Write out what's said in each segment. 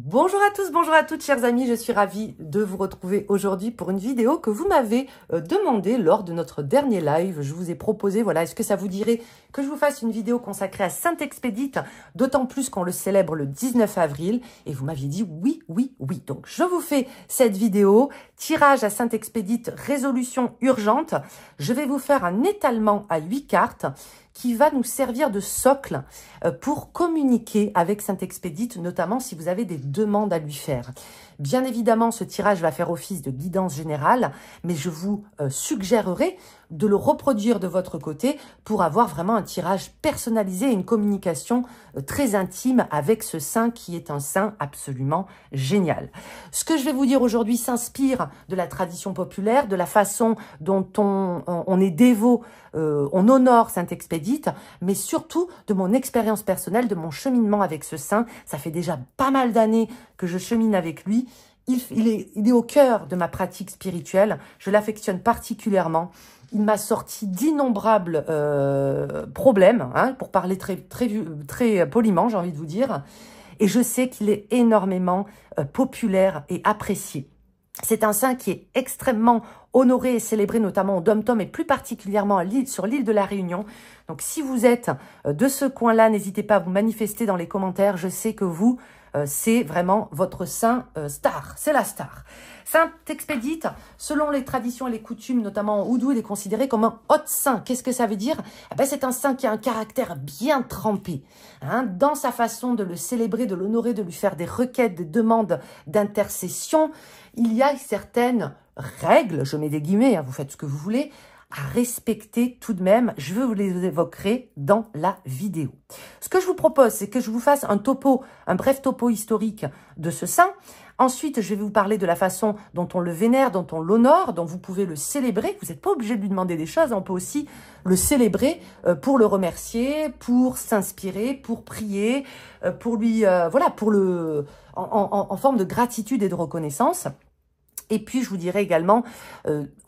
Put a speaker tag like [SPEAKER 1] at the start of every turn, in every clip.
[SPEAKER 1] Bonjour à tous, bonjour à toutes, chers amis, je suis ravie de vous retrouver aujourd'hui pour une vidéo que vous m'avez demandé lors de notre dernier live. Je vous ai proposé, voilà, est-ce que ça vous dirait que je vous fasse une vidéo consacrée à Saint-Expédite, d'autant plus qu'on le célèbre le 19 avril, et vous m'aviez dit oui, oui, oui. Donc je vous fais cette vidéo, tirage à Saint-Expédite, résolution urgente. Je vais vous faire un étalement à 8 cartes qui va nous servir de socle pour communiquer avec Saint-Expédite, notamment si vous avez des demandes à lui faire. Bien évidemment, ce tirage va faire office de guidance générale, mais je vous suggérerai de le reproduire de votre côté pour avoir vraiment un tirage personnalisé et une communication très intime avec ce saint qui est un saint absolument génial. Ce que je vais vous dire aujourd'hui s'inspire de la tradition populaire, de la façon dont on est dévot, on honore Saint-Expédite, mais surtout de mon expérience personnelle, de mon cheminement avec ce saint. Ça fait déjà pas mal d'années que je chemine avec lui. Il est au cœur de ma pratique spirituelle. Je l'affectionne particulièrement. Il m'a sorti d'innombrables problèmes, hein, pour parler très poliment, j'ai envie de vous dire. Et je sais qu'il est énormément populaire et apprécié. C'est un saint qui est extrêmement honoré et célébré, notamment au Dom-Tom et plus particulièrement sur l'île de la Réunion. Donc, si vous êtes de ce coin-là, n'hésitez pas à vous manifester dans les commentaires. Je sais que vous, c'est vraiment votre saint star, c'est la star. Saint-Expédite, selon les traditions et les coutumes, notamment en Oudou, il est considéré comme un haut saint. Qu'est-ce que ça veut dire? Eh ben, c'est un saint qui a un caractère bien trempé, hein, dans sa façon de le célébrer, de l'honorer, de lui faire des requêtes, des demandes d'intercession. Il y a certaines règles, je mets des guillemets, hein, vous faites ce que vous voulez, à respecter tout de même. Je vous les évoquerai dans la vidéo. Ce que je vous propose, c'est que je vous fasse un bref topo historique de ce saint. Ensuite, je vais vous parler de la façon dont on le vénère, dont on l'honore, dont vous pouvez le célébrer. Vous n'êtes pas obligé de lui demander des choses, on peut aussi le célébrer pour le remercier, pour s'inspirer, pour prier, pour lui, voilà, pour en forme de gratitude et de reconnaissance. Et puis, je vous dirai également,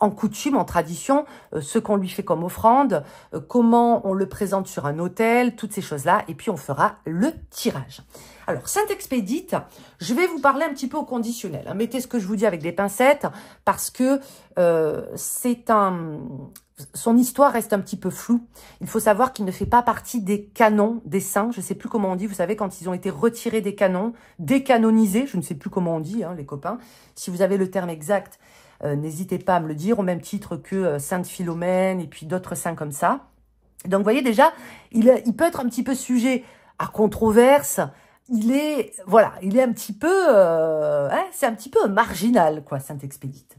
[SPEAKER 1] en coutume, en tradition, ce qu'on lui fait comme offrande, comment on le présente sur un autel, toutes ces choses-là. Et puis, on fera le tirage. Alors, Saint-Expédite, je vais vous parler un petit peu au conditionnel, hein. Mettez ce que je vous dis avec des pincettes, parce que son histoire reste un petit peu floue. Il faut savoir qu'il ne fait pas partie des canons des saints. Je ne sais plus comment on dit. Vous savez, quand ils ont été retirés des canons, décanonisés, je ne sais plus comment on dit, hein, les copains. Si vous avez le terme exact, n'hésitez pas à me le dire, au même titre que Sainte Philomène et puis d'autres saints comme ça. Donc, vous voyez déjà, il peut être un petit peu sujet à controverse. Il est un petit peu, c'est un petit peu marginal, quoi, Saint-Expédite.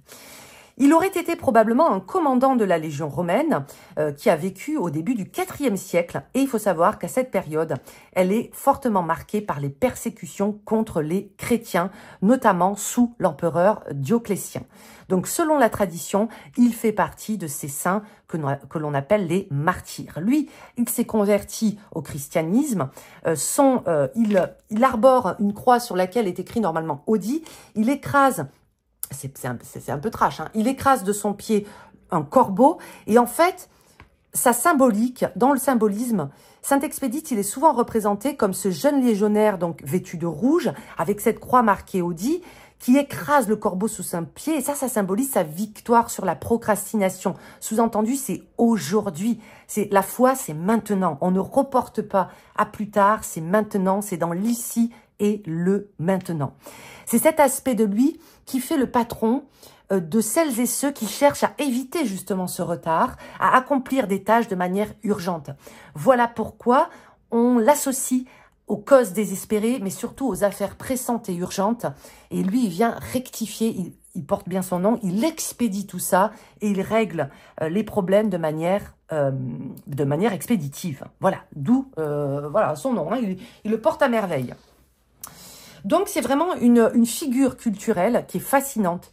[SPEAKER 1] Il aurait été probablement un commandant de la Légion romaine qui a vécu au début du IVe siècle. Et il faut savoir qu'à cette période, elle est fortement marquée par les persécutions contre les chrétiens, notamment sous l'empereur Dioclétien. Donc, selon la tradition, il fait partie de ces saints que l'on appelle les martyrs. Lui, il s'est converti au christianisme. Il arbore une croix sur laquelle est écrit normalement « Audi ». Il écrase... C'est un peu trash, hein. Il écrase de son pied un corbeau. Et en fait, sa symbolique, dans le symbolisme, Saint-Expédite, il est souvent représenté comme ce jeune légionnaire, donc vêtu de rouge, avec cette croix marquée Audi, qui écrase le corbeau sous son pied. Et ça symbolise sa victoire sur la procrastination. Sous-entendu, c'est aujourd'hui. La foi, c'est maintenant. On ne reporte pas à plus tard, c'est maintenant, c'est dans l'ici et le maintenant. C'est cet aspect de lui qui fait le patron de celles et ceux qui cherchent à éviter justement ce retard, à accomplir des tâches de manière urgente. Voilà pourquoi on l'associe aux causes désespérées, mais surtout aux affaires pressantes et urgentes. Et lui, il vient rectifier, il porte bien son nom, il expédie tout ça et il règle les problèmes de manière expéditive. Voilà, d'où voilà son nom, hein, il le porte à merveille. Donc, c'est vraiment une figure culturelle qui est fascinante,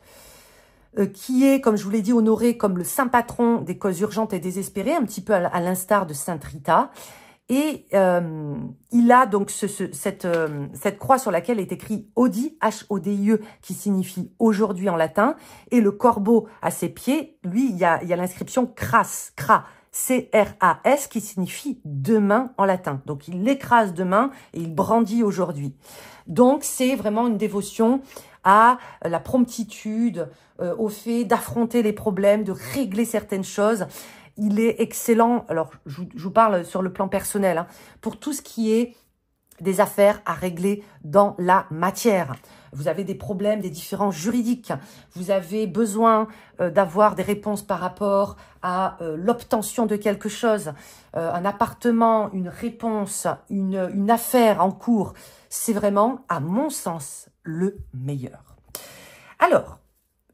[SPEAKER 1] qui est, comme je vous l'ai dit, honoré comme le saint patron des causes urgentes et désespérées, un petit peu à l'instar de Sainte Rita. Et il a donc cette croix sur laquelle est écrit Audi, H-O-D-I-E, qui signifie aujourd'hui en latin. Et le corbeau à ses pieds, lui, il y a l'inscription cras, cras, C-R-A-S, qui signifie demain en latin. Donc, il l'écrase demain et il brandit aujourd'hui. Donc, c'est vraiment une dévotion à la promptitude, au fait d'affronter les problèmes, de régler certaines choses. Il est excellent, alors je vous parle sur le plan personnel, hein, pour tout ce qui est des affaires à régler dans la matière. Vous avez des problèmes, des différends juridiques. Vous avez besoin d'avoir des réponses par rapport à l'obtention de quelque chose. Un appartement, une réponse, une affaire en cours. C'est vraiment, à mon sens, le meilleur. Alors,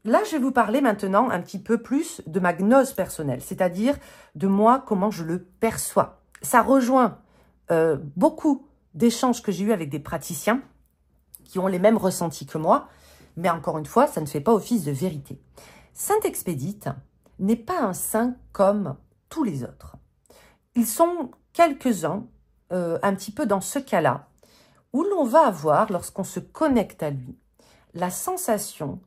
[SPEAKER 1] là, je vais vous parler maintenant un petit peu plus de ma gnose personnelle, c'est-à-dire de moi, comment je le perçois. Ça rejoint beaucoup d'échanges que j'ai eus avec des praticiens qui ont les mêmes ressentis que moi, mais encore une fois, ça ne fait pas office de vérité. Saint-Expédite n'est pas un saint comme tous les autres. Ils sont quelques-uns, un petit peu dans ce cas-là, où l'on va avoir, lorsqu'on se connecte à lui, la sensation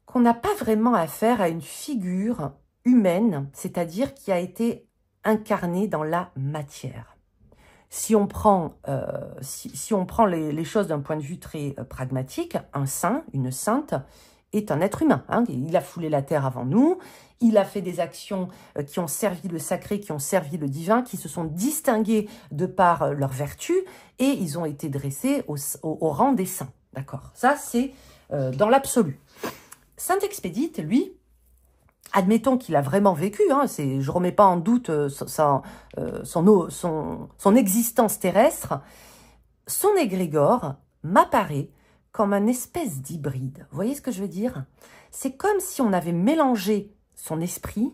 [SPEAKER 1] qu'on n'a pas vraiment affaire à une figure humaine, c'est-à-dire qui a été incarnée dans la matière. Si on prend, si on prend les choses d'un point de vue très pragmatique, un saint, une sainte, est un être humain. Hein. Il a foulé la terre avant nous, il a fait des actions qui ont servi le sacré, qui ont servi le divin, qui se sont distingués de par leur vertu, et ils ont été dressés au rang des saints. D'accord? Ça, c'est dans l'absolu. Saint-Expédite, lui, admettons qu'il a vraiment vécu, hein, je ne remets pas en doute son existence terrestre, son égrégore m'apparaît comme un espèce d'hybride. Vous voyez ce que je veux dire? C'est comme si on avait mélangé son esprit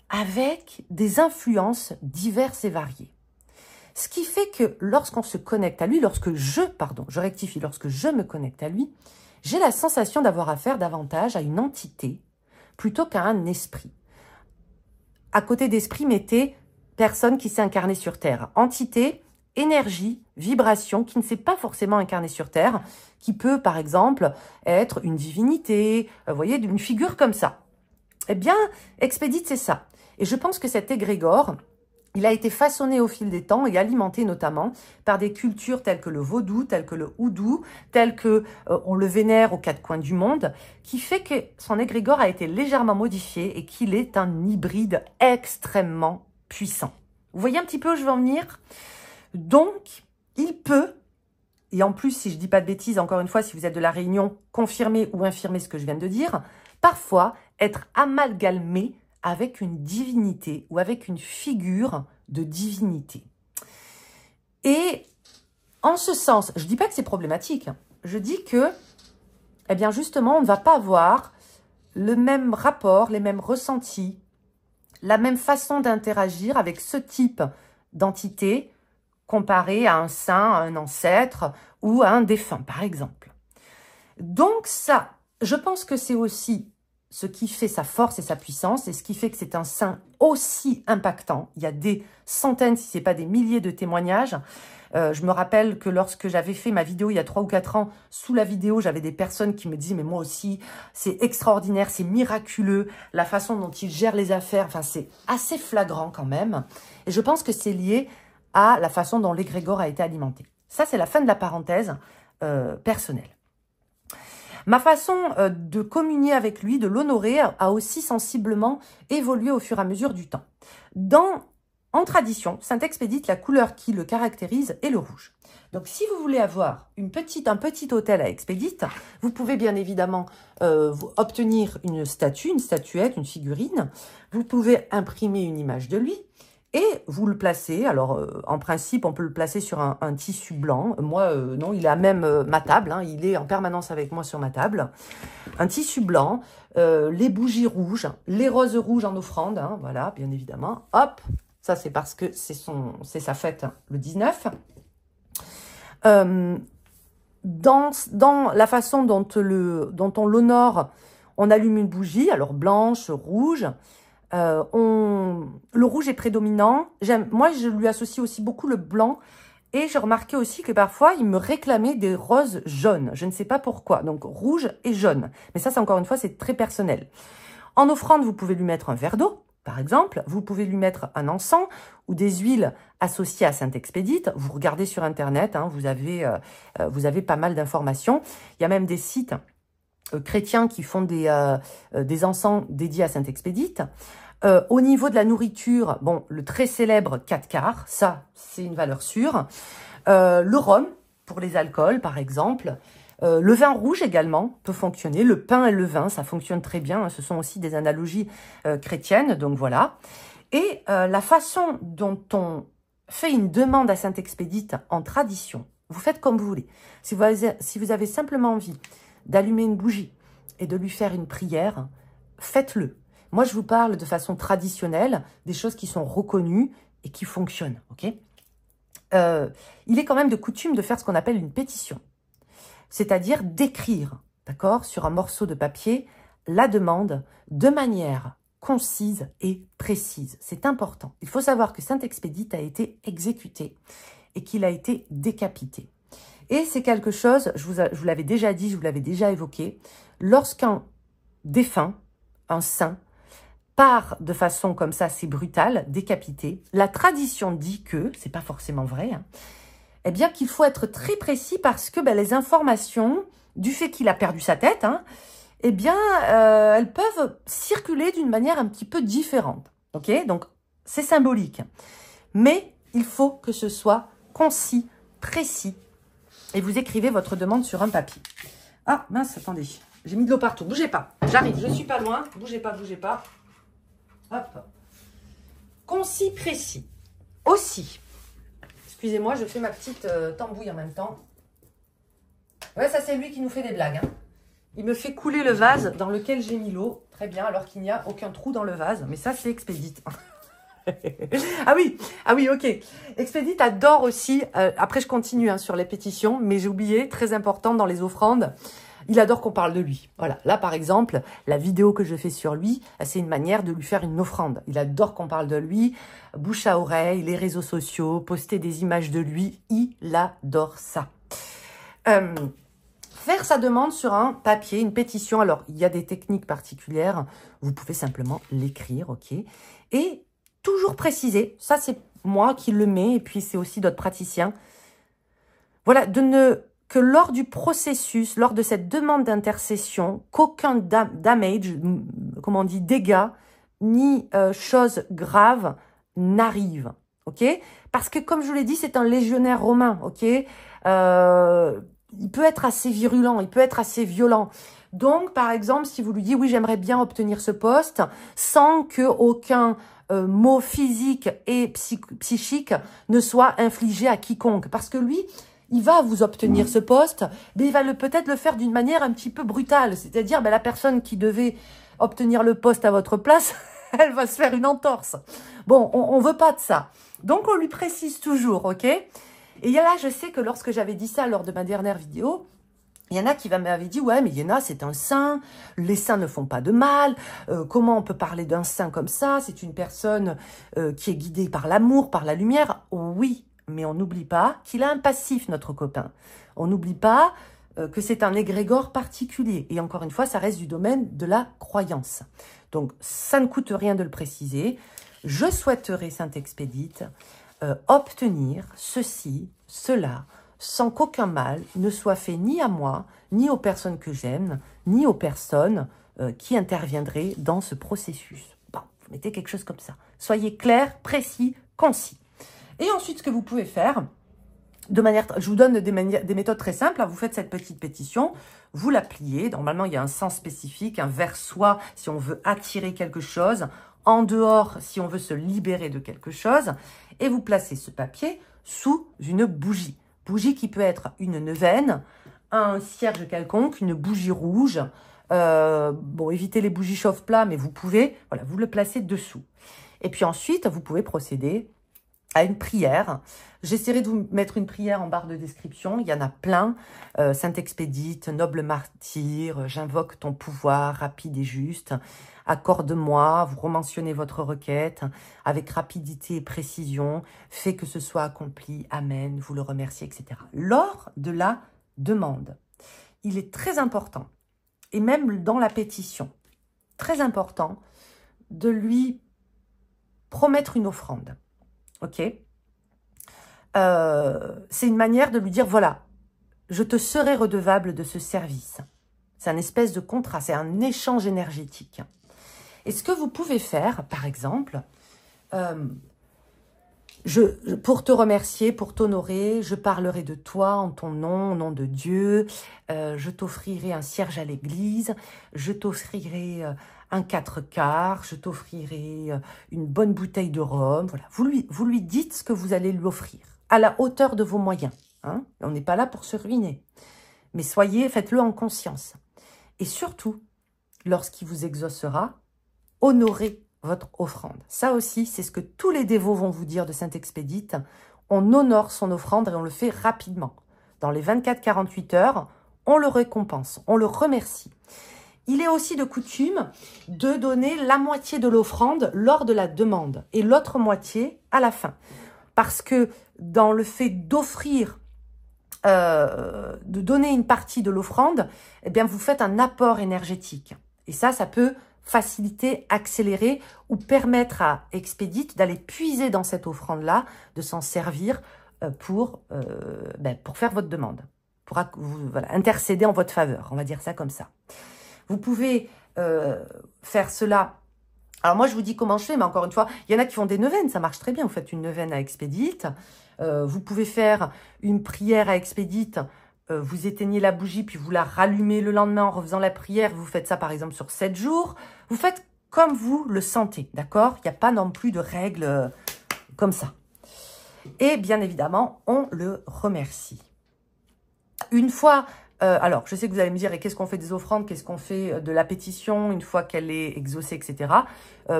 [SPEAKER 1] avec des influences diverses et variées. Ce qui fait que lorsqu'on se connecte à lui, lorsque je me connecte à lui, j'ai la sensation d'avoir affaire davantage à une entité plutôt qu'à un esprit. À côté d'esprit, mettez personne qui s'est incarnée sur Terre. Entité, énergie, vibration, qui ne s'est pas forcément incarnée sur Terre, qui peut, par exemple, être une divinité, vous voyez, d'une figure comme ça. Eh bien, Expédite, c'est ça. Et je pense que cet égrégore, il a été façonné au fil des temps et alimenté notamment par des cultures telles que le vaudou, telles que le houdou, telles que on le vénère aux quatre coins du monde, qui fait que son égrégore a été légèrement modifié et qu'il est un hybride extrêmement puissant. Vous voyez un petit peu où je veux en venir? Donc, il peut, et en plus, si je ne dis pas de bêtises, encore une fois, si vous êtes de la Réunion, confirmez ou infirmez ce que je viens de dire, parfois être amalgamé avec une divinité ou avec une figure de divinité. Et en ce sens, je ne dis pas que c'est problématique, je dis que, eh bien justement, on ne va pas avoir le même rapport, les mêmes ressentis, la même façon d'interagir avec ce type d'entité comparé à un saint, à un ancêtre ou à un défunt, par exemple. Donc ça, je pense que c'est aussi ce qui fait sa force et sa puissance, et ce qui fait que c'est un saint aussi impactant. Il y a des centaines, si ce n'est pas des milliers de témoignages. Je me rappelle que lorsque j'avais fait ma vidéo il y a 3 ou 4 ans, sous la vidéo, j'avais des personnes qui me disaient « mais moi aussi, c'est extraordinaire, c'est miraculeux, la façon dont il gère les affaires, enfin c'est assez flagrant quand même. » Et je pense que c'est lié à la façon dont l'égrégore a été alimenté. Ça, c'est la fin de la parenthèse personnelle. Ma façon de communier avec lui, de l'honorer, a aussi sensiblement évolué au fur et à mesure du temps. En tradition, Saint-Expédite, la couleur qui le caractérise est le rouge. Donc, si vous voulez avoir un petit hôtel à Expédite, vous pouvez bien évidemment obtenir une statue, une statuette, une figurine. Vous pouvez imprimer une image de lui. Et vous le placez, alors en principe, on peut le placer sur un tissu blanc. Moi, non, il est à même ma table, hein, il est en permanence avec moi sur ma table. Un tissu blanc, les bougies rouges, les roses rouges en offrande, hein, voilà, bien évidemment. Hop, ça c'est parce que c'est sa fête, hein, le 19. Dans la façon dont on l'honore, on allume une bougie, alors blanche, rouge. Le rouge est prédominant. Moi, je lui associe aussi beaucoup le blanc. Et j'ai remarqué aussi que parfois, il me réclamait des roses jaunes. Je ne sais pas pourquoi. Donc, rouge et jaune. Mais ça, c'est encore une fois, c'est très personnel. En offrande, vous pouvez lui mettre un verre d'eau. par exemple. Vous pouvez lui mettre un encens ou des huiles associées à Saint-Expédite. Vous regardez sur Internet, hein, vous avez pas mal d'informations. Il y a même des sites chrétiens qui font des encens dédiés à Saint-Expédite. Au niveau de la nourriture, bon, le très célèbre 4 quarts, ça, c'est une valeur sûre. Le rhum, pour les alcools, par exemple. Le vin rouge également peut fonctionner. Le pain et le vin, ça fonctionne très bien. Hein. Ce sont aussi des analogies chrétiennes, donc voilà. Et la façon dont on fait une demande à Saint-Expédite en tradition, vous faites comme vous voulez. Si vous avez simplement envie d'allumer une bougie et de lui faire une prière, faites-le. Moi, je vous parle de façon traditionnelle, des choses qui sont reconnues et qui fonctionnent, ok ? Il est quand même de coutume de faire ce qu'on appelle une pétition, c'est-à-dire d'écrire, d'accord, sur un morceau de papier, la demande de manière concise et précise. C'est important. Il faut savoir que Saint-Expédite a été exécuté et qu'il a été décapité. Et c'est quelque chose, je vous l'avais déjà dit, je vous l'avais déjà évoqué, lorsqu'un défunt, un saint, part de façon comme ça, c'est brutal, décapité, la tradition dit que, c'est pas forcément vrai, hein, eh bien qu'il faut être très précis parce que les informations du fait qu'il a perdu sa tête, hein, eh bien, elles peuvent circuler d'une manière un petit peu différente. Ok, donc, c'est symbolique. Mais il faut que ce soit concis, précis. Et vous écrivez votre demande sur un papier. Ah, mince, attendez. J'ai mis de l'eau partout. Bougez pas. J'arrive, je suis pas loin. Bougez pas, bougez pas. Hop. Concis, précis. Aussi. Excusez-moi, je fais ma petite tambouille en même temps. Ouais, ça c'est lui qui nous fait des blagues. Hein. Il me fait couler le vase dans lequel j'ai mis l'eau. Très bien, alors qu'il n'y a aucun trou dans le vase. Mais ça, c'est Expédite. Ah oui, ok. Expédite adore aussi, après je continue hein, sur les pétitions, mais j'ai oublié, très important dans les offrandes, il adore qu'on parle de lui. Voilà, là par exemple, la vidéo que je fais sur lui, c'est une manière de lui faire une offrande. Il adore qu'on parle de lui, bouche à oreille, les réseaux sociaux, poster des images de lui, il adore ça. Faire sa demande sur un papier, une pétition, alors il y a des techniques particulières, vous pouvez simplement l'écrire, ok, et toujours préciser, ça c'est moi qui le mets, et puis c'est aussi d'autres praticiens. Voilà, que lors du processus, lors de cette demande d'intercession, qu'aucun damage, comment on dit, dégâts, ni chose grave n'arrive, ok? Parce que comme je vous l'ai dit, c'est un légionnaire romain, ok? Il peut être assez virulent, il peut être assez violent. Donc, par exemple, si vous lui dites, oui, j'aimerais bien obtenir ce poste, sans que aucun mot physique et psychique ne soit infligé à quiconque. Parce que lui, il va vous obtenir ce poste, mais il va peut-être le faire d'une manière un petit peu brutale. C'est-à-dire, la personne qui devait obtenir le poste à votre place, elle va se faire une entorse. Bon, on veut pas de ça. Donc, on lui précise toujours, ok? Et là, je sais que lorsque j'avais dit ça lors de ma dernière vidéo, il y en a qui m'avaient dit, ouais, mais Yéna, c'est un saint, les saints ne font pas de mal, comment on peut parler d'un saint comme ça? C'est une personne qui est guidée par l'amour, par la lumière. Oui, mais on n'oublie pas qu'il a un passif, notre copain. On n'oublie pas que c'est un égrégore particulier. Et encore une fois, ça reste du domaine de la croyance. Donc, ça ne coûte rien de le préciser. Je souhaiterais, Saint-Expédite, obtenir ceci, cela, sans qu'aucun mal ne soit fait ni à moi, ni aux personnes que j'aime, ni aux personnes qui interviendraient dans ce processus. Bon, vous mettez quelque chose comme ça. Soyez clair, précis, concis. Et ensuite, ce que vous pouvez faire, de manière, je vous donne des méthodes très simples. Vous faites cette petite pétition, vous la pliez. Normalement, il y a un sens spécifique, un vers soi si on veut attirer quelque chose, en dehors si on veut se libérer de quelque chose. Et vous placez ce papier sous une bougie. Bougie qui peut être une neuvaine, un cierge quelconque, une bougie rouge. Bon, évitez les bougies chauffe-plat, mais vous pouvez, voilà, vous le placez dessous. Et puis ensuite, vous pouvez procéder à une prière. J'essaierai de vous mettre une prière en barre de description. Il y en a plein. Saint-Expédite, noble martyr, j'invoque ton pouvoir rapide et juste. Accorde-moi, vous rementionnez votre requête avec rapidité et précision. Fais que ce soit accompli. Amen. Vous le remerciez, etc. Lors de la demande, il est très important, et même dans la pétition, très important de lui promettre une offrande. Ok? C'est une manière de lui dire, voilà, je te serai redevable de ce service. C'est un espèce de contrat, c'est un échange énergétique. Et ce que vous pouvez faire, par exemple, pour te remercier, pour t'honorer, je parlerai de toi en ton nom, au nom de Dieu. Je t'offrirai un cierge à l'église. Je t'offrirai un 4/4. Je t'offrirai une bonne bouteille de rhum. Voilà. Vous lui dites ce que vous allez lui offrir, à la hauteur de vos moyens. Hein. On n'est pas là pour se ruiner. Mais faites-le en conscience. Et surtout, lorsqu'il vous exaucera, honorez votre offrande. Ça aussi, c'est ce que tous les dévots vont vous dire de Saint-Expédite. On honore son offrande et on le fait rapidement. Dans les 24-48 heures, on le récompense, on le remercie. Il est aussi de coutume de donner la moitié de l'offrande lors de la demande et l'autre moitié à la fin. Parce que dans le fait d'offrir, de donner une partie de l'offrande, eh bien vous faites un apport énergétique. Et ça peut faciliter, accélérer ou permettre à Expédite d'aller puiser dans cette offrande-là, de s'en servir pour faire votre demande, pour voilà, intercéder en votre faveur, on va dire ça comme ça. Vous pouvez faire cela. Alors moi, je vous dis comment je fais, mais encore une fois, il y en a qui font des neuvaines, ça marche très bien. Vous faites une neuvaine à Expédite. Vous pouvez faire une prière à Expédite. Vous éteignez la bougie, puis vous la rallumez le lendemain en refaisant la prière. Vous faites ça, par exemple, sur 7 jours. Vous faites comme vous le sentez, d'accord? Il n'y a pas non plus de règles comme ça. Et bien évidemment, on le remercie. Une fois... alors, je sais que vous allez me dire, et qu'est-ce qu'on fait des offrandes? Qu'est-ce qu'on fait de la pétition une fois qu'elle est exaucée, etc.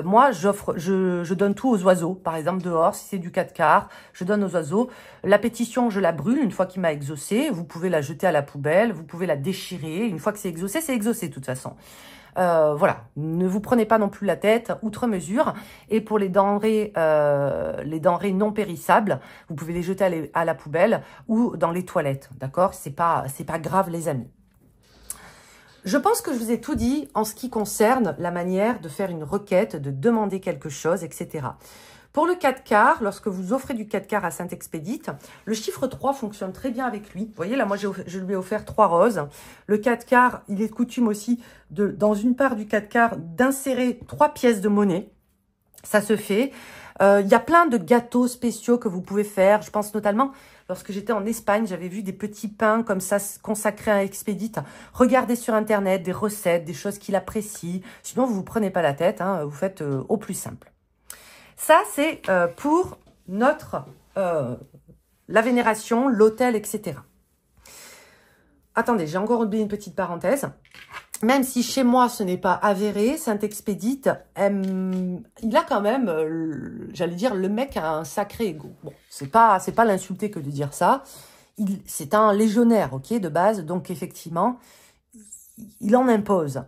[SPEAKER 1] Moi, je donne tout aux oiseaux. Par exemple, dehors, si c'est du 4/4, je donne aux oiseaux. La pétition, je la brûle une fois qu'il m'a exaucée. Vous pouvez la jeter à la poubelle, vous pouvez la déchirer. Une fois que c'est exaucé de toute façon. Voilà, ne vous prenez pas non plus la tête outre mesure. Et pour les denrées non périssables, vous pouvez les jeter à la poubelle ou dans les toilettes, d'accord? C'est pas grave, les amis. Je pense que je vous ai tout dit en ce qui concerne la manière de faire une requête, de demander quelque chose, etc. Pour le 4/4, lorsque vous offrez du 4/4 à Saint-Expédite, le chiffre 3 fonctionne très bien avec lui. Vous voyez, là, moi, je lui ai offert 3 roses. Le 4/4, il est de coutume aussi, dans une part du 4/4, d'insérer 3 pièces de monnaie. Ça se fait. Il y a plein de gâteaux spéciaux que vous pouvez faire. Je pense notamment, lorsque j'étais en Espagne, j'avais vu des petits pains comme ça consacrés à Expédite. Regardez sur Internet des recettes, des choses qu'il apprécie. Sinon, vous ne vous prenez pas la tête, hein, vous faites au plus simple. Ça, c'est pour la vénération, l'autel, etc. Attendez, j'ai encore oublié une petite parenthèse. Même si chez moi, ce n'est pas avéré, Saint-Expédite, il a quand même, j'allais dire, le mec a un sacré ego. Bon, c'est pas l'insulter que de dire ça. C'est un légionnaire, ok, de base. Donc, effectivement, il en impose.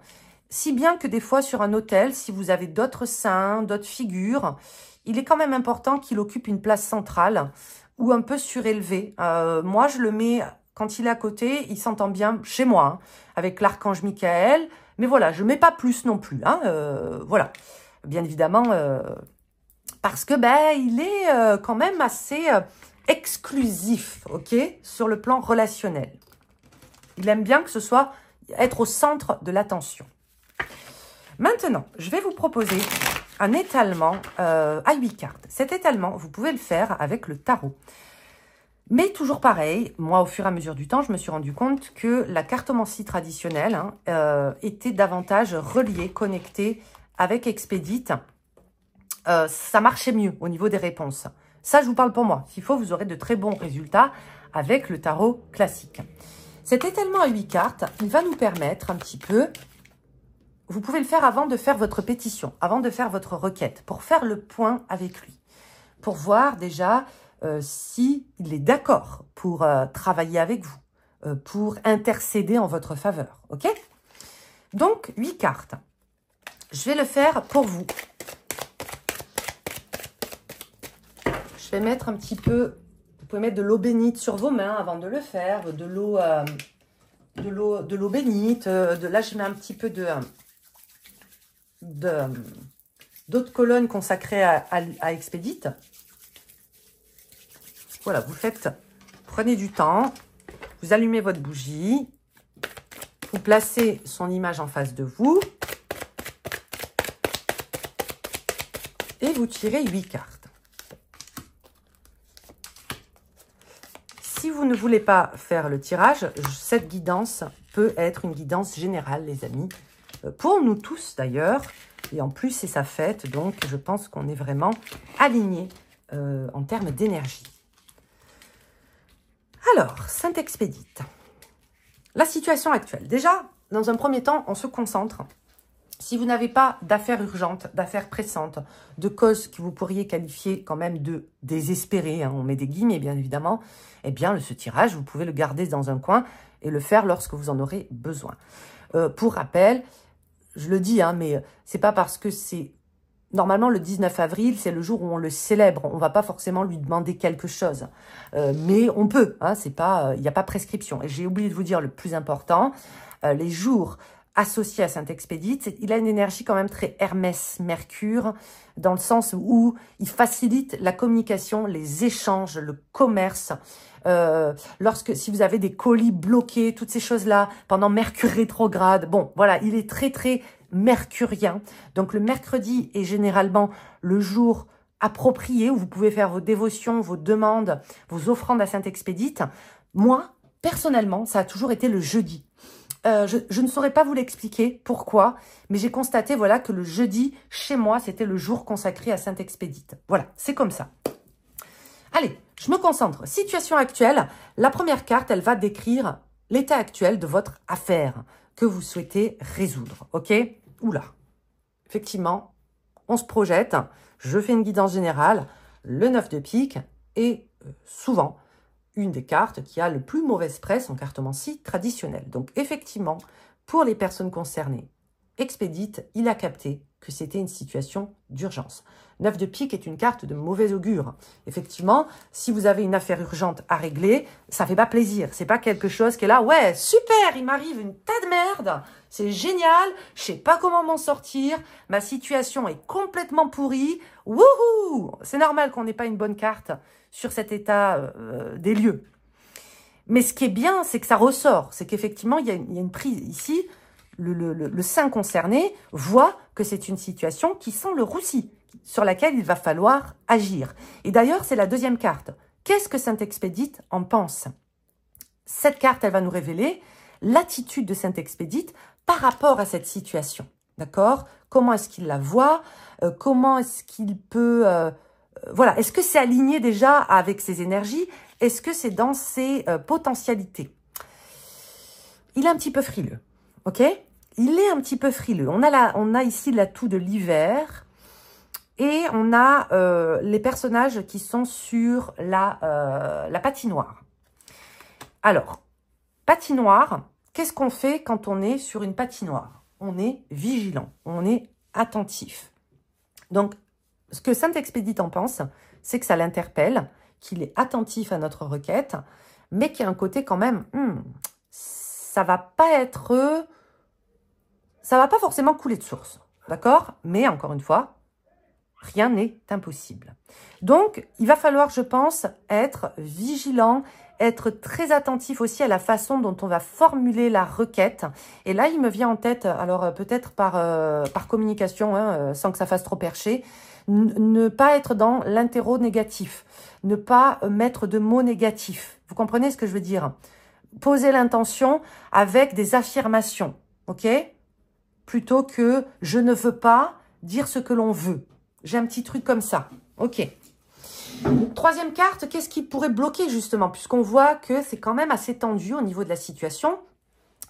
[SPEAKER 1] Si bien que des fois, sur un autel, si vous avez d'autres saints, d'autres figures, il est quand même important qu'il occupe une place centrale ou un peu surélevé. Moi, je le mets, quand il est à côté, il s'entend bien chez moi, hein, avec l'archange Michael. Mais voilà, je ne mets pas plus non plus. Hein, voilà, bien évidemment, parce que il est quand même assez exclusif, ok, sur le plan relationnel. Il aime bien que ce soit être au centre de l'attention. Maintenant, je vais vous proposer un étalement à 8 cartes. Cet étalement, vous pouvez le faire avec le tarot. Mais toujours pareil, moi, au fur et à mesure du temps, je me suis rendu compte que la cartomancie traditionnelle était davantage reliée, connectée avec Expédite. Ça marchait mieux au niveau des réponses. Ça, je vous parle pour moi. S'il faut, vous aurez de très bons résultats avec le tarot classique. Cet étalement à 8 cartes, il va nous permettre un petit peu... Vous pouvez le faire avant de faire votre pétition, avant de faire votre requête, pour faire le point avec lui, pour voir déjà s'il est d'accord pour travailler avec vous, pour intercéder en votre faveur, ok? Donc, 8 cartes. Je vais le faire pour vous. Je vais mettre un petit peu, vous pouvez mettre de l'eau bénite sur vos mains avant de le faire, de l'eau bénite, là je mets un petit peu d'autres colonnes consacrées à Expedit. Voilà, vous faites, prenez du temps, vous allumez votre bougie, vous placez son image en face de vous et vous tirez 8 cartes. Si vous ne voulez pas faire le tirage, cette guidance peut être une guidance générale, les amis, pour nous tous d'ailleurs. Et en plus, c'est sa fête, donc je pense qu'on est vraiment alignés en termes d'énergie. Alors, Saint-Expédit. La situation actuelle. Déjà, dans un premier temps, on se concentre. Si vous n'avez pas d'affaires urgentes, d'affaires pressantes, de causes que vous pourriez qualifier quand même de désespérées, hein, on met des guillemets bien évidemment, eh bien ce tirage, vous pouvez le garder dans un coin et le faire lorsque vous en aurez besoin. Pour rappel, je le dis, hein, mais c'est pas parce que c'est... Normalement, le 19 avril, c'est le jour où on le célèbre. On va pas forcément lui demander quelque chose. Mais on peut, hein, c'est pas, il n'y a pas prescription. Et j'ai oublié de vous dire le plus important, les jours associé à Saint-Expédit, il a une énergie quand même très Hermès, Mercure, dans le sens où il facilite la communication, les échanges, le commerce. Si vous avez des colis bloqués, toutes ces choses-là, pendant Mercure rétrograde, bon, voilà, il est très, très mercurien. Donc, le mercredi est généralement le jour approprié où vous pouvez faire vos dévotions, vos demandes, vos offrandes à Saint-Expédit. Moi, personnellement, ça a toujours été le jeudi. Je ne saurais pas vous l'expliquer pourquoi, mais j'ai constaté voilà, que le jeudi, chez moi, c'était le jour consacré à Saint-Expédit. Voilà, c'est comme ça. Allez, je me concentre. Situation actuelle. La première carte, elle va décrire l'état actuel de votre affaire que vous souhaitez résoudre. Ok? Oula. Effectivement, on se projette. Je fais une guidance générale. Le 9 de pique et souvent... une des cartes qui a le plus mauvaise presse en cartomancie traditionnelle. Donc, effectivement, pour les personnes concernées, Expédit, il a capté que c'était une situation d'urgence. 9 de pique est une carte de mauvais augure. Effectivement, si vous avez une affaire urgente à régler, ça fait pas plaisir. C'est pas quelque chose qui est là, ouais, super, il m'arrive une tas de merde, c'est génial, je sais pas comment m'en sortir, ma situation est complètement pourrie, wouhou! C'est normal qu'on n'ait pas une bonne carte sur cet état des lieux. Mais ce qui est bien, c'est que ça ressort. C'est qu'effectivement, il y a une prise ici. Le saint concerné voit que c'est une situation qui sent le roussi, sur laquelle il va falloir agir. Et d'ailleurs, c'est la deuxième carte. Qu'est-ce que Saint-Expédit en pense? Cette carte, elle va nous révéler l'attitude de Saint-Expédit par rapport à cette situation. D'accord? Comment est-ce qu'il la voit? Comment est-ce qu'il peut... voilà, est-ce que c'est aligné déjà avec ses énergies? Est-ce que c'est dans ses potentialités? Il est un petit peu frileux, ok? Il est un petit peu frileux. On a ici l'atout de l'hiver et on a les personnages qui sont sur la patinoire. Alors, patinoire, qu'est-ce qu'on fait quand on est sur une patinoire? On est vigilant, on est attentif. Donc, ce que Saint-Expédit en pense, c'est que ça l'interpelle, qu'il est attentif à notre requête, mais qu'il y a un côté quand même, ça va pas forcément couler de source, d'accord? Mais encore une fois, rien n'est impossible. Donc, il va falloir, je pense, être vigilant, être très attentif aussi à la façon dont on va formuler la requête. Et là, il me vient en tête, alors peut-être par communication, hein, sans que ça fasse trop percher, ne pas être dans l'interro négatif, ne pas mettre de mots négatifs. Vous comprenez ce que je veux dire? Poser l'intention avec des affirmations, ok? Plutôt que « je ne veux pas » dire ce que l'on veut. J'ai un petit truc comme ça, ok? Troisième carte, qu'est-ce qui pourrait bloquer justement? Puisqu'on voit que c'est quand même assez tendu au niveau de la situation.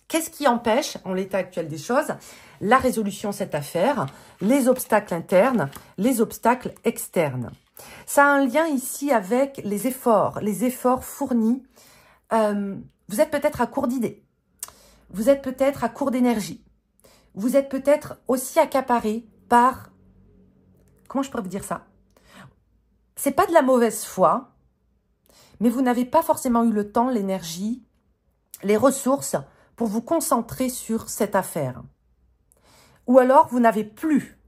[SPEAKER 1] Qu'est-ce qui empêche, en l'état actuel des choses, la résolution de cette affaire, les obstacles internes, les obstacles externes? Ça a un lien ici avec les efforts fournis. Vous êtes peut-être à court d'idées. Vous êtes peut-être à court d'énergie. Vous êtes peut-être aussi accaparé par... Comment je pourrais vous dire ça? C'est pas de la mauvaise foi, mais vous n'avez pas forcément eu le temps, l'énergie, les ressources pour vous concentrer sur cette affaire. Ou alors, vous n'avez plus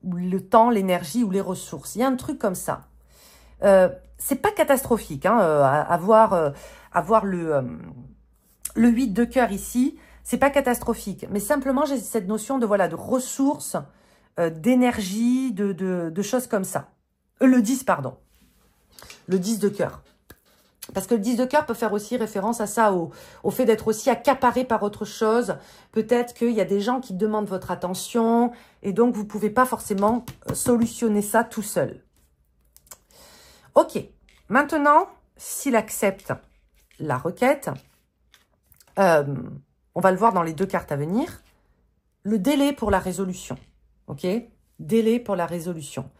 [SPEAKER 1] ou le temps, l'énergie ou les ressources. Il y a un truc comme ça. C'est pas catastrophique, hein, avoir le 8 de cœur ici, c'est pas catastrophique. Mais simplement, j'ai cette notion de, voilà, de ressources, d'énergie, de choses comme ça. Le 10, pardon. Le 10 de cœur. Parce que le 10 de cœur peut faire aussi référence à ça, au fait d'être aussi accaparé par autre chose. Peut-être qu'il y a des gens qui demandent votre attention et donc vous ne pouvez pas forcément solutionner ça tout seul. Ok, maintenant, s'il accepte la requête, on va le voir dans les 2 cartes à venir, le délai pour la résolution. Ok, délai pour la résolution.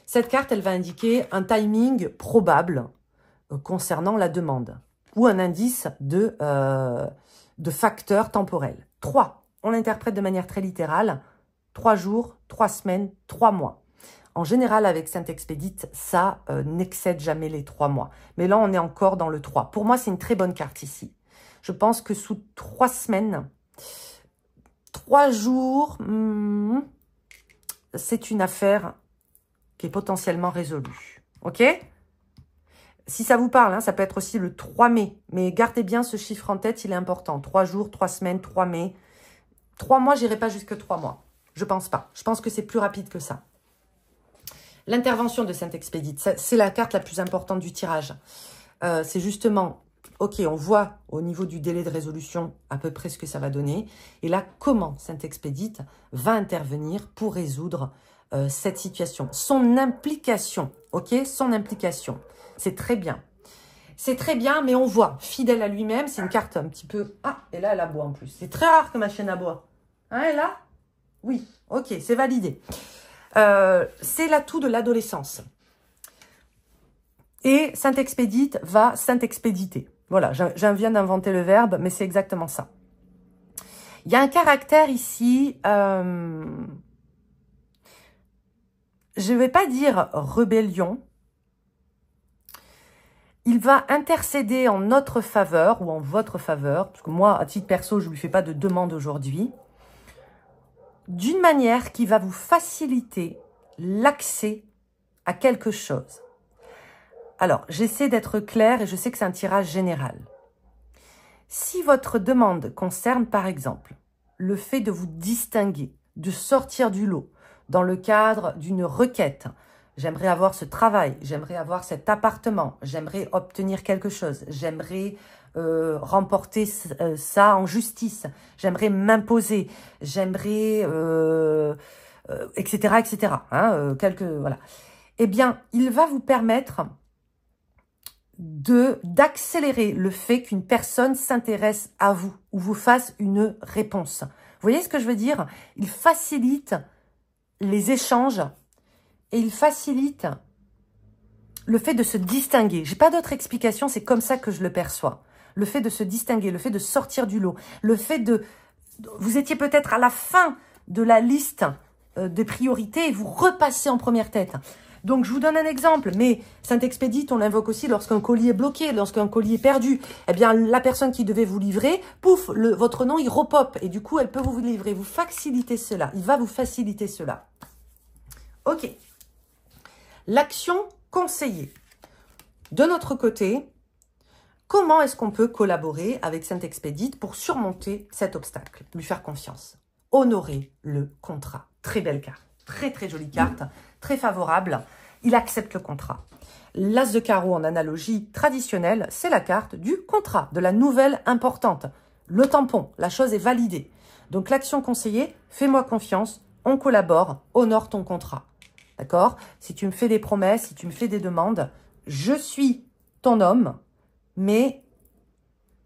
[SPEAKER 1] Cette carte, elle va indiquer un timing probable concernant la demande ou un indice de facteurs temporels. 3, on l'interprète de manière très littérale, 3 jours, 3 semaines, 3 mois. En général, avec Saint-Expédite, ça n'excède jamais les 3 mois. Mais là, on est encore dans le 3. Pour moi, c'est une très bonne carte ici. Je pense que sous 3 semaines, 3 jours, c'est une affaire qui est potentiellement résolue. Ok ? Si ça vous parle, hein, ça peut être aussi le 3 mai. Mais gardez bien ce chiffre en tête, il est important. 3 jours, 3 semaines, 3 mai. 3 mois, j'irai pas jusque 3 mois. Je pense pas. Je pense que c'est plus rapide que ça. L'intervention de Saint-Expédite, c'est la carte la plus importante du tirage. C'est justement, ok, on voit au niveau du délai de résolution à peu près ce que ça va donner. Et là, comment Saint-Expédite va intervenir pour résoudre cette situation. Son implication, ok, son implication. C'est très bien. C'est très bien, mais on voit, fidèle à lui-même, c'est une carte un petit peu... Ah, et là, elle aboie en plus. C'est très rare que ma chienne aboie. Hein, et là? Oui, ok, c'est validé. C'est l'atout de l'adolescence. Et Saint-Expédite va Saint-Expéditer. Voilà, je viens d'inventer le verbe, mais c'est exactement ça. Il y a un caractère ici... je ne vais pas dire rébellion. Il va intercéder en notre faveur ou en votre faveur, parce que moi, à titre perso, je ne lui fais pas de demande aujourd'hui, d'une manière qui va vous faciliter l'accès à quelque chose. Alors, j'essaie d'être claire et je sais que c'est un tirage général. Si votre demande concerne, par exemple, le fait de vous distinguer, de sortir du lot, dans le cadre d'une requête, j'aimerais avoir ce travail, j'aimerais avoir cet appartement, j'aimerais obtenir quelque chose, j'aimerais remporter ça en justice, j'aimerais m'imposer, j'aimerais, etc., etc. Hein, voilà. Eh bien, il va vous permettre d'accélérer le fait qu'une personne s'intéresse à vous ou vous fasse une réponse. Vous voyez ce que je veux dire? Il facilite les échanges et il facilite le fait de se distinguer. J'ai pas d'autre explication, c'est comme ça que je le perçois. Le fait de se distinguer, le fait de sortir du lot, le fait de... Vous étiez peut-être à la fin de la liste de priorités et vous repassez en première tête. Donc, je vous donne un exemple, mais Saint-Expédite, on l'invoque aussi lorsqu'un colis est bloqué, lorsqu'un colis est perdu. Eh bien, la personne qui devait vous livrer, pouf, votre nom, il repop. Et du coup, elle peut vous livrer. Vous facilitez cela. Il va vous faciliter cela. Ok. L'action conseillée. De notre côté, comment est-ce qu'on peut collaborer avec Saint-Expédite pour surmonter cet obstacle? Lui faire confiance. Honorer le contrat. Très belle carte. Très, très jolie carte. Très favorable. Il accepte le contrat. L'As de carreau en analogie traditionnelle, c'est la carte du contrat, de la nouvelle importante. Le tampon, la chose est validée. Donc l'action conseillée, fais-moi confiance, on collabore, honore ton contrat. D'accord? Si tu me fais des promesses, si tu me fais des demandes, je suis ton homme, mais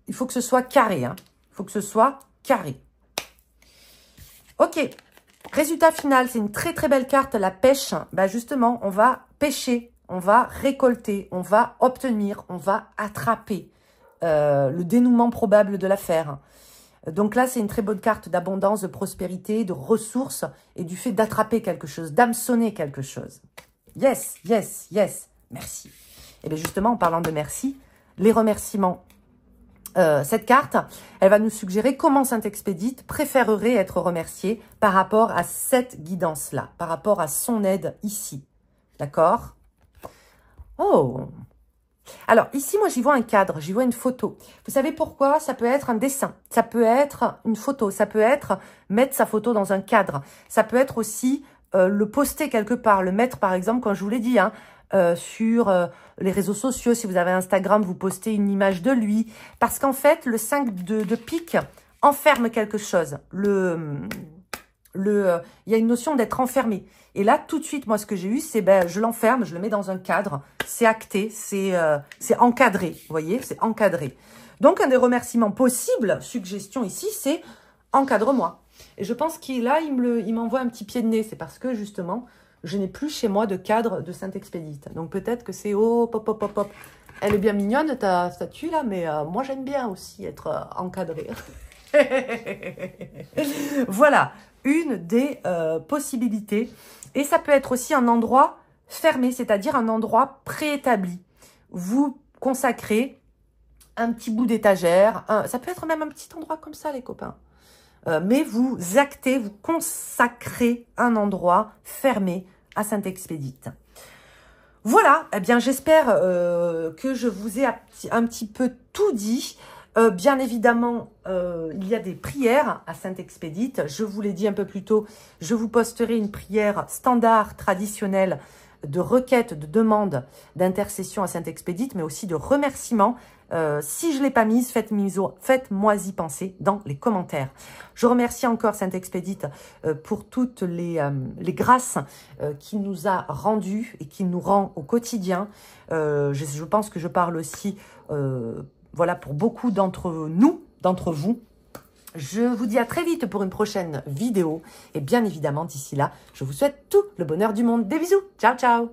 [SPEAKER 1] il faut que ce soit carré. Hein. Il faut que ce soit carré. Ok. Résultat final, c'est une très très belle carte, la pêche. Bah justement, on va pêcher, on va récolter, on va obtenir, on va attraper le dénouement probable de l'affaire. Donc là, c'est une très bonne carte d'abondance, de prospérité, de ressources et du fait d'attraper quelque chose, d'hameçonner quelque chose. Yes, yes, yes, merci. Et bien justement, en parlant de merci, les remerciements cette carte, elle va nous suggérer comment Saint-Expédite préférerait être remercié par rapport à cette guidance-là, par rapport à son aide ici. D'accord? Oh! Alors, ici, moi, j'y vois un cadre, j'y vois une photo. Vous savez pourquoi? Ça peut être un dessin, ça peut être une photo, ça peut être mettre sa photo dans un cadre. Ça peut être aussi le poster quelque part, le mettre, par exemple, comme je vous l'ai dit, hein, sur les réseaux sociaux. Si vous avez Instagram, vous postez une image de lui. Parce qu'en fait, le 5 de pique enferme quelque chose. Il y a une notion d'être enfermé. Et là, tout de suite, moi, ce que j'ai eu, c'est je l'enferme, je le mets dans un cadre. C'est acté, c'est encadré. Vous voyez, c'est encadré. Donc, un des remerciements possibles, suggestion ici, c'est encadre-moi. Et je pense qu'il là, il m'envoie un petit pied de nez. C'est parce que, justement, je n'ai plus chez moi de cadre de Saint-Expédite. Donc, peut-être que c'est hop, hop, hop, hop, hop. Elle est bien mignonne, ta statue, là, mais moi, j'aime bien aussi être encadrée. Voilà, une des possibilités. Et ça peut être aussi un endroit fermé, c'est-à-dire un endroit préétabli. Vous consacrez un petit bout d'étagère, ça peut être même un petit endroit comme ça, les copains. Mais vous actez, vous consacrez un endroit fermé à Saint-Expédite. Voilà, eh bien j'espère que je vous ai un petit peu tout dit. Bien évidemment, il y a des prières à Saint-Expédite. Je vous l'ai dit un peu plus tôt, je vous posterai une prière standard, traditionnelle, de requête, de demande, d'intercession à Saint-Expédite, mais aussi de remerciement. Si je ne l'ai pas mise, faites-moi y penser dans les commentaires. Je remercie encore Saint-Expédite pour toutes les grâces qu'il nous a rendues et qu'il nous rend au quotidien. Je pense que je parle aussi voilà, pour beaucoup d'entre nous, d'entre vous. Je vous dis à très vite pour une prochaine vidéo. Et bien évidemment, d'ici là, je vous souhaite tout le bonheur du monde. Des bisous. Ciao, ciao.